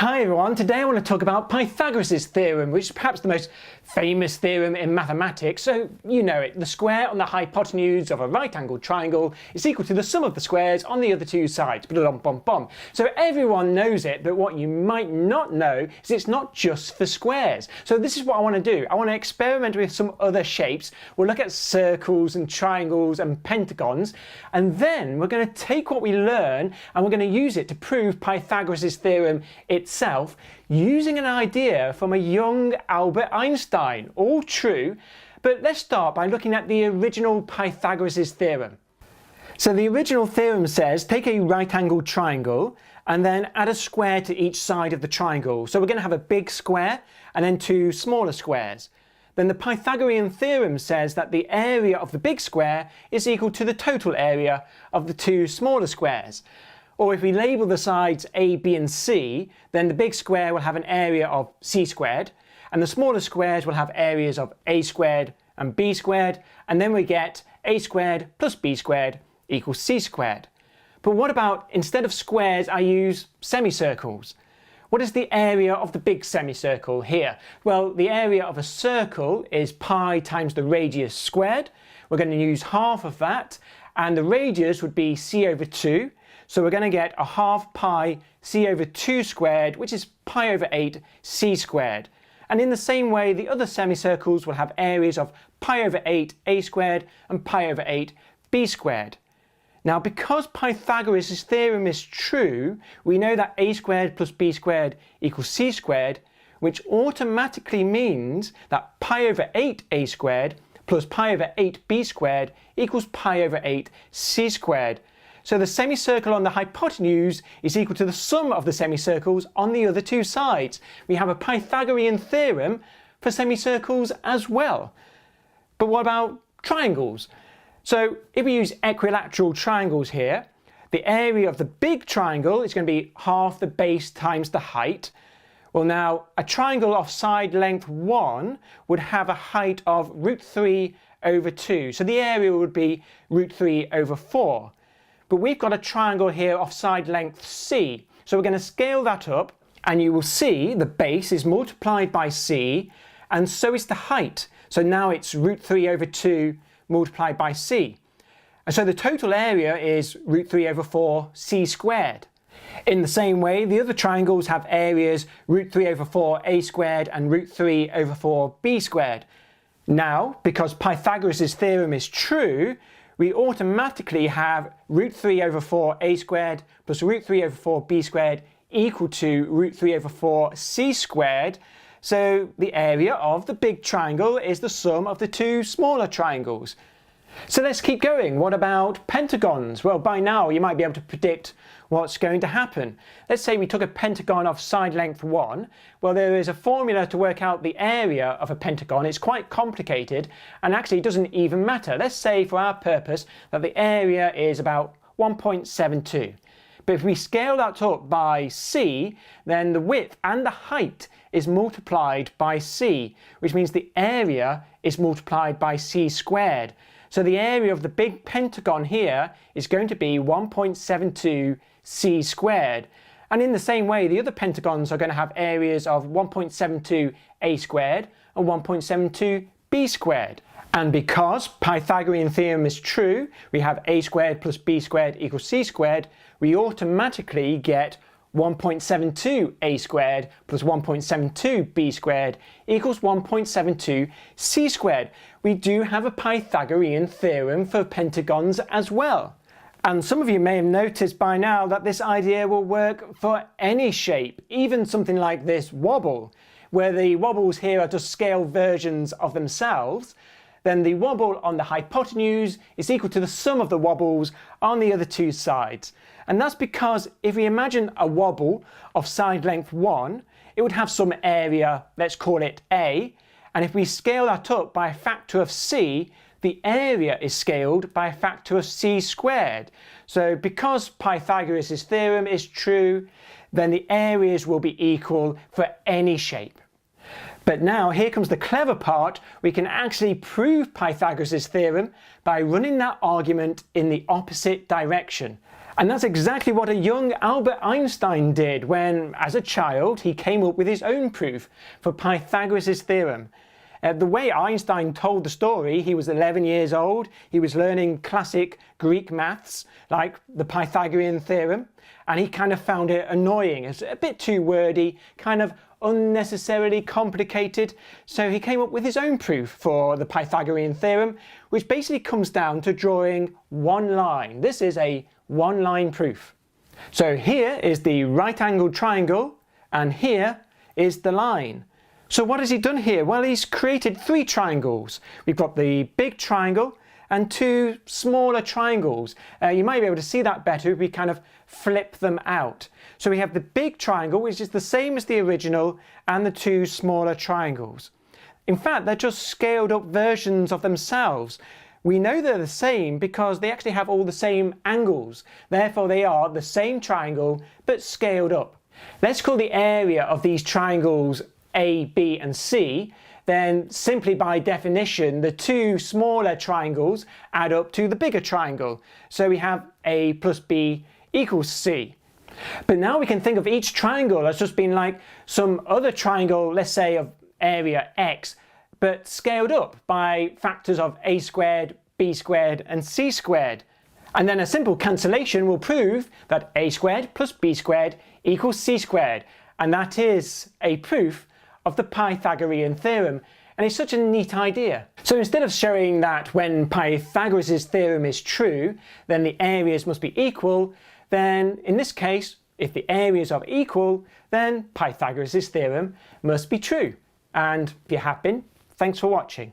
Hi everyone, today I want to talk about Pythagoras' theorem, which is perhaps the most famous theorem in mathematics. So you know it, the square on the hypotenuse of a right-angled triangle is equal to the sum of the squares on the other two sides. So everyone knows it, but what you might not know is it's not just for squares. So this is what I want to do. I want to experiment with some other shapes. We'll look at circles and triangles and pentagons, and then we're going to take what we learn and we're going to use it to prove Pythagoras' theorem itself using an idea from a young Albert Einstein. All true, but let's start by looking at the original Pythagoras' theorem. So the original theorem says take a right-angled triangle and then add a square to each side of the triangle. So we're going to have a big square and then two smaller squares. Then the Pythagorean theorem says that the area of the big square is equal to the total area of the two smaller squares. Or if we label the sides A, B and C, then the big square will have an area of C squared, and the smaller squares will have areas of A squared and B squared, and then we get A squared plus B squared equals C squared. But what about, instead of squares, I use semicircles? What is the area of the big semicircle here? Well, the area of a circle is pi times the radius squared. We're going to use half of that, and the radius would be C over 2. So we're going to get a half pi c over 2 squared, which is pi over 8 c squared. And in the same way, the other semicircles will have areas of pi over 8 a squared and pi over 8 b squared. Now, because Pythagoras' theorem is true, we know that a squared plus b squared equals c squared, which automatically means that pi over 8 a squared plus pi over 8 b squared equals pi over 8 c squared. So the semicircle on the hypotenuse is equal to the sum of the semicircles on the other two sides. We have a Pythagorean theorem for semicircles as well. But what about triangles? So if we use equilateral triangles here, the area of the big triangle is going to be half the base times the height. Well, now a triangle of side length 1 would have a height of root 3 over 2. So the area would be root 3 over 4. But we've got a triangle here of side length c, so we're going to scale that up, and you will see the base is multiplied by c, and so is the height. So now it's root 3 over 2 multiplied by c. And so the total area is root 3 over 4 c squared. In the same way, the other triangles have areas root 3 over 4 a squared and root 3 over 4 b squared. Now, because Pythagoras' theorem is true, we automatically have root 3 over 4 a squared plus root 3 over 4 b squared equal to root 3 over 4 c squared. So the area of the big triangle is the sum of the two smaller triangles. So let's keep going. What about pentagons? Well, by now you might be able to predict what's going to happen. Let's say we took a pentagon of side length 1. Well, there is a formula to work out the area of a pentagon. It's quite complicated and actually it doesn't even matter. Let's say for our purpose that the area is about 1.72. But if we scale that up by c, then the width and the height is multiplied by c, which means the area is multiplied by c squared. So the area of the big pentagon here is going to be 1.72 c squared. And in the same way, the other pentagons are going to have areas of 1.72 a squared and 1.72 b squared. And because Pythagorean theorem is true, we have a squared plus b squared equals c squared, we automatically get 1.72 a squared plus 1.72 b squared equals 1.72 c squared. We do have a Pythagorean theorem for pentagons as well. And some of you may have noticed by now that this idea will work for any shape, even something like this wobble, where the wobbles here are just scale versions of themselves. Then the wobble on the hypotenuse is equal to the sum of the wobbles on the other two sides. And that's because if we imagine a wobble of side length 1, it would have some area, let's call it a, and if we scale that up by a factor of c, the area is scaled by a factor of c squared. So because Pythagoras' theorem is true, then the areas will be equal for any shape. But now here comes the clever part. We can actually prove Pythagoras' theorem by running that argument in the opposite direction. And that's exactly what a young Albert Einstein did when, as a child, he came up with his own proof for Pythagoras' theorem. The way Einstein told the story, he was 11 years old, he was learning classic Greek maths, like the Pythagorean theorem, and he kind of found it annoying. It's a bit too wordy, kind of unnecessarily complicated, so he came up with his own proof for the Pythagorean theorem, which basically comes down to drawing one line. This is a one-line proof. So here is the right-angled triangle, and here is the line. So what has he done here? Well, he's created three triangles. We've got the big triangle and two smaller triangles. You might be able to see that better if we kind of flip them out. So we have the big triangle, which is the same as the original, and the two smaller triangles. In fact, they're just scaled up versions of themselves. We know they're the same because they actually have all the same angles. Therefore, they are the same triangle, but scaled up. Let's call the area of these triangles A, B, and C. Then simply by definition, the two smaller triangles add up to the bigger triangle. So we have A plus B equals C. But now we can think of each triangle as just being like some other triangle, let's say of area X, but scaled up by factors of A squared, B squared, and C squared. And then a simple cancellation will prove that A squared plus B squared equals C squared. And that is a proof of the Pythagorean theorem, and it's such a neat idea. So instead of showing that when Pythagoras' theorem is true, then the areas must be equal, then in this case, if the areas are equal, then Pythagoras' theorem must be true. And if you have been, thanks for watching.